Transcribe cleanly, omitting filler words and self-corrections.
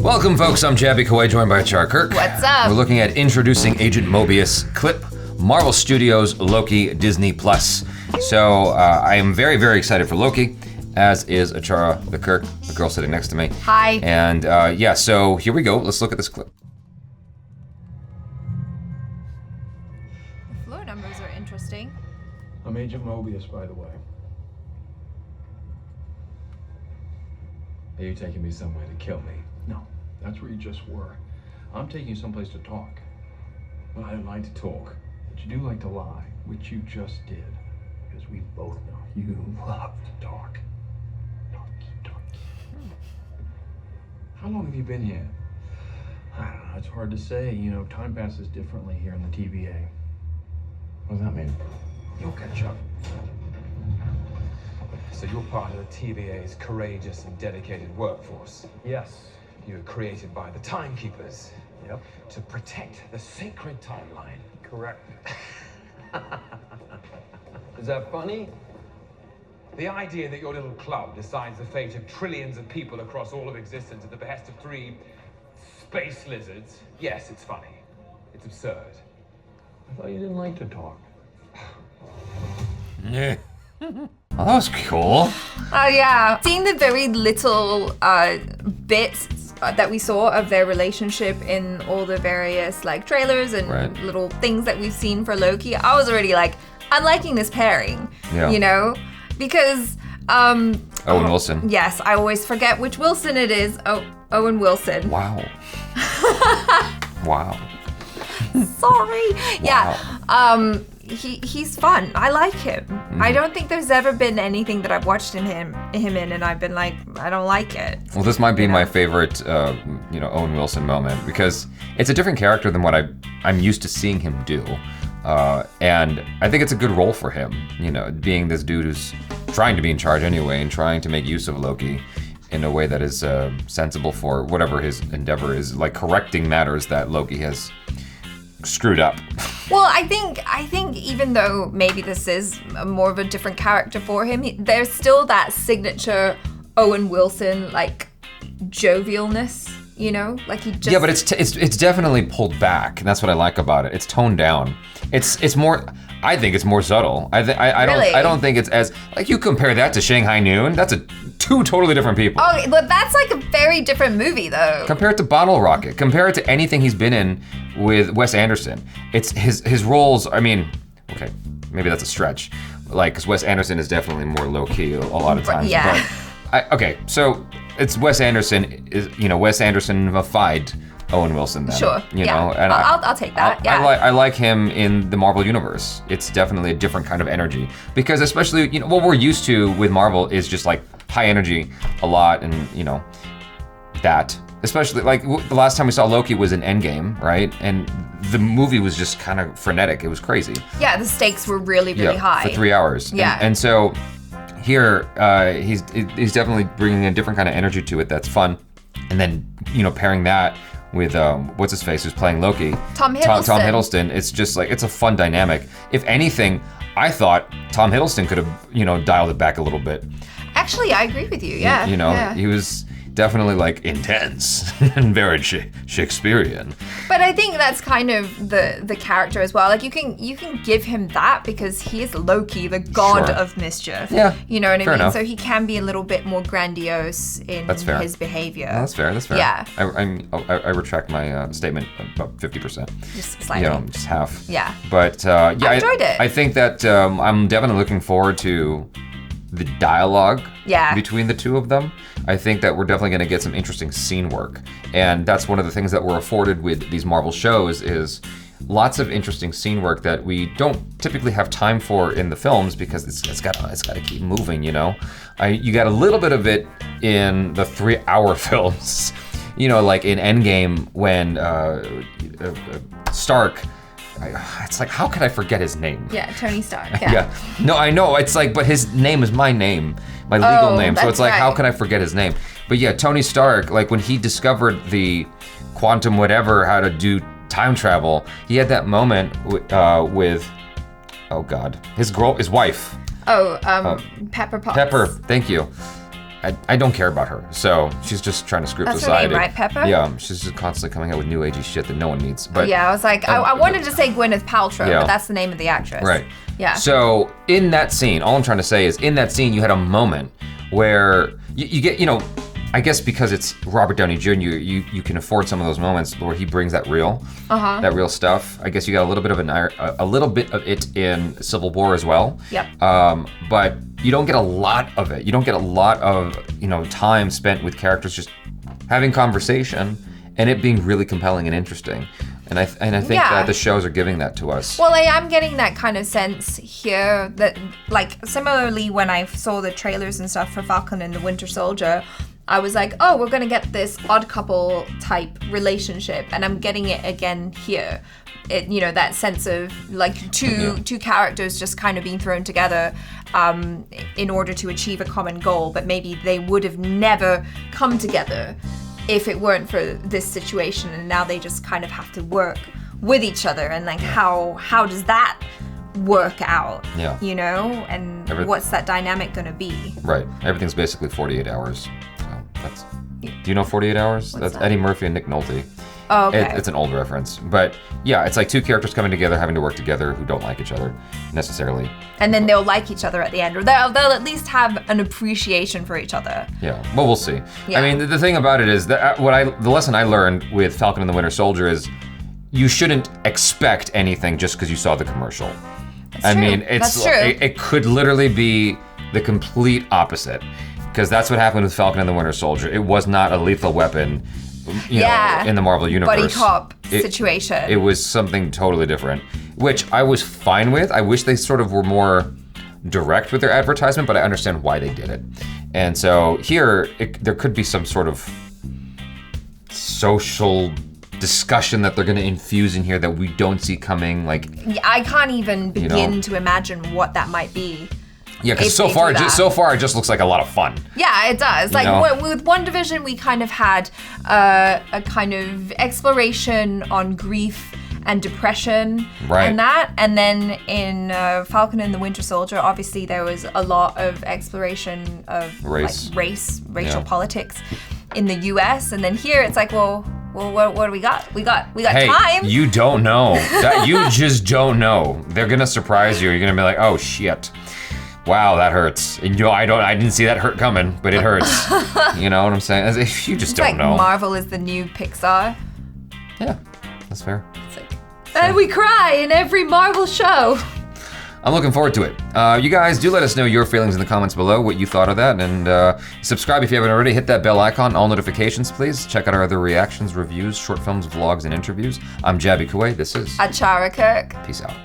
Welcome, folks. I'm Jaby Koay, joined by ACHARA KIRK. What's up? We're looking at introducing Agent Mobius, Clip, Marvel Studios, Loki, Disney+. So I am very, very excited for Loki, as is ACHARA the KIRK, the girl sitting next to me. Hi. And yeah, so here we go. Let's look at this clip. The floor numbers are interesting. I'm Agent Mobius, by the way. Are you taking me somewhere to kill me? No, that's where you just were. I'm taking you someplace to talk. Well, I don't like to talk. But you do like to lie, which you just did. Because we both know you love to talk. Talk, talk. How long have you been here? I don't know, it's hard to say. You know, time passes differently here in the TVA. What does that mean? You'll catch up. So you're part of the TVA's courageous and dedicated workforce. Yes. You were created by the Timekeepers. Yep. To protect the sacred timeline. Correct. Is that funny? The idea that your little club decides the fate of trillions of people across all of existence at the behest of 3 space lizards, yes, it's funny. It's absurd. I thought you didn't like to talk. Yeah. Oh, that was cool. Oh yeah. Seeing the very little bits that we saw of their relationship in all the various like trailers and little things that we've seen for Loki, I was already like, I'm liking this pairing. Yeah. You know? Because Owen Wilson. Yes, I always forget which Wilson it is. Oh, Owen Wilson. Wow. Wow. Sorry. Wow. Yeah. He's fun. I like him. I don't think there's ever been anything that I've watched him in and I've been like, I don't like it. Well, this might be my favorite, Owen Wilson moment because it's a different character than what I'm used to seeing him do, and I think it's a good role for him. You know, being this dude who's trying to be in charge anyway and trying to make use of Loki in a way that is sensible for whatever his endeavor is, like correcting matters that Loki has screwed up. Well, I think even though maybe this is more of a different character for him, there's still that signature Owen Wilson like jovialness, you know, like he just. Yeah, but it's definitely pulled back, and that's what I like about it. It's toned down. It's more. I think it's more subtle. I don't think it's as like you compare that to Shanghai Noon. That's two totally different people. Oh, but that's like a very different movie though. Compare it to Bottle Rocket. Compare it to anything he's been in with Wes Anderson. It's his roles. I mean, okay, maybe that's a stretch. Like, because Wes Anderson is definitely more low key a lot of times. Yeah. But okay, so it's Wes Anderson. Wes Anderson-ified Owen Wilson then. Sure. You know, and I'll take that. I like him in the Marvel universe. It's definitely a different kind of energy because especially what we're used to with Marvel is just like high energy a lot, and that especially like the last time we saw Loki was in Endgame, right? And the movie was just kind of frenetic. It was crazy. Yeah, the stakes were really high for 3 hours. Yeah, and so here he's definitely bringing a different kind of energy to it. That's fun, and then pairing that with what's his face who's playing Loki, Tom Hiddleston. Tom Hiddleston. It's just like it's a fun dynamic. If anything, I thought Tom Hiddleston could have dialed it back a little bit. Actually, I agree with you. Yeah. He was definitely like intense and very Shakespearean. But I think that's kind of the character as well. Like you can give him that because he is Loki, the god of mischief. Yeah. You know what I mean? Enough. So he can be a little bit more grandiose in his behavior. That's fair. Yeah. I retract my statement about 50%. Just slightly. Just half. Yeah. But I enjoyed it. I think that I'm definitely looking forward to the dialogue between the two of them. I think that we're definitely going to get some interesting scene work, and that's one of the things that we're afforded with these Marvel shows is lots of interesting scene work that we don't typically have time for in the films because it's got to keep moving. You got a little bit of it in the 3-hour films, like in Endgame when Stark. It's like, how could I forget his name? Yeah, Tony Stark. Yeah. No, I know. It's like, but his name is my name, my legal name. So it's like, how can I forget his name? But yeah, Tony Stark, like when he discovered the quantum whatever, how to do time travel, he had that moment with, oh God, his wife. Pepper Potts. Pepper, thank you. I don't care about her. So she's just trying to screw up society. That's her name, right, Pepper? Yeah, she's just constantly coming out with new agey shit that no one needs. But yeah, I was like, I wanted to say Gwyneth Paltrow, but that's the name of the actress. Right. Yeah. So in that scene, all I'm trying to say is in that scene, you had a moment where you get, I guess because it's Robert Downey Jr., you can afford some of those moments where he brings that real stuff. I guess you got a little bit of it in Civil War as well. Yep. But you don't get a lot of it. You don't get a lot of time spent with characters just having conversation and it being really compelling and interesting. And I think the shows are giving that to us. Well, I am getting that kind of sense here that, like, similarly when I saw the trailers and stuff for Falcon and the Winter Soldier, I was like, oh, we're gonna get this odd couple type relationship, and I'm getting it again here. That sense of like two characters just kind of being thrown together in order to achieve a common goal, but maybe they would have never come together if it weren't for this situation, and now they just kind of have to work with each other, and like how does that work out? Yeah. And what's that dynamic gonna be? Right. Everything's basically 48 hours. Do you know 48 Hours? That's Eddie Murphy and Nick Nolte. Oh, okay. It's an old reference. But yeah, it's like two characters coming together, having to work together who don't like each other necessarily. And then they'll like each other at the end, or they'll at least have an appreciation for each other. Yeah, well, we'll see. Yeah. I mean, the thing about it is that the lesson I learned with Falcon and the Winter Soldier is you shouldn't expect anything just because you saw the commercial. That's true. It's it could literally be the complete opposite. Because that's what happened with Falcon and the Winter Soldier. It was not a lethal weapon, in the Marvel Universe. Buddy cop situation. It was something totally different, which I was fine with. I wish they sort of were more direct with their advertisement, but I understand why they did it. And so here, there could be some sort of social discussion that they're going to infuse in here that we don't see coming. Like, I can't even begin to imagine what that might be. Yeah, because so far it just looks like a lot of fun. Yeah, it does. Like with WandaVision, we kind of had a kind of exploration on grief and depression and that. And then in Falcon and the Winter Soldier, obviously there was a lot of exploration of racial politics in the US. And then here it's like, well, what do we got? We got time. You don't know. You just don't know. They're gonna surprise you. You're gonna be like, oh shit. Wow, that hurts. And I didn't see that hurt coming, but it hurts. You know what I'm saying? As if you just don't know. Marvel is the new Pixar. Yeah, that's fair. It's like, and we cry in every Marvel show. I'm looking forward to it. You guys do let us know your feelings in the comments below, what you thought of that, and subscribe if you haven't already. Hit that bell icon, all notifications, please. Check out our other reactions, reviews, short films, vlogs, and interviews. I'm Jaby Koay. This is ACHARA KIRK. Peace out.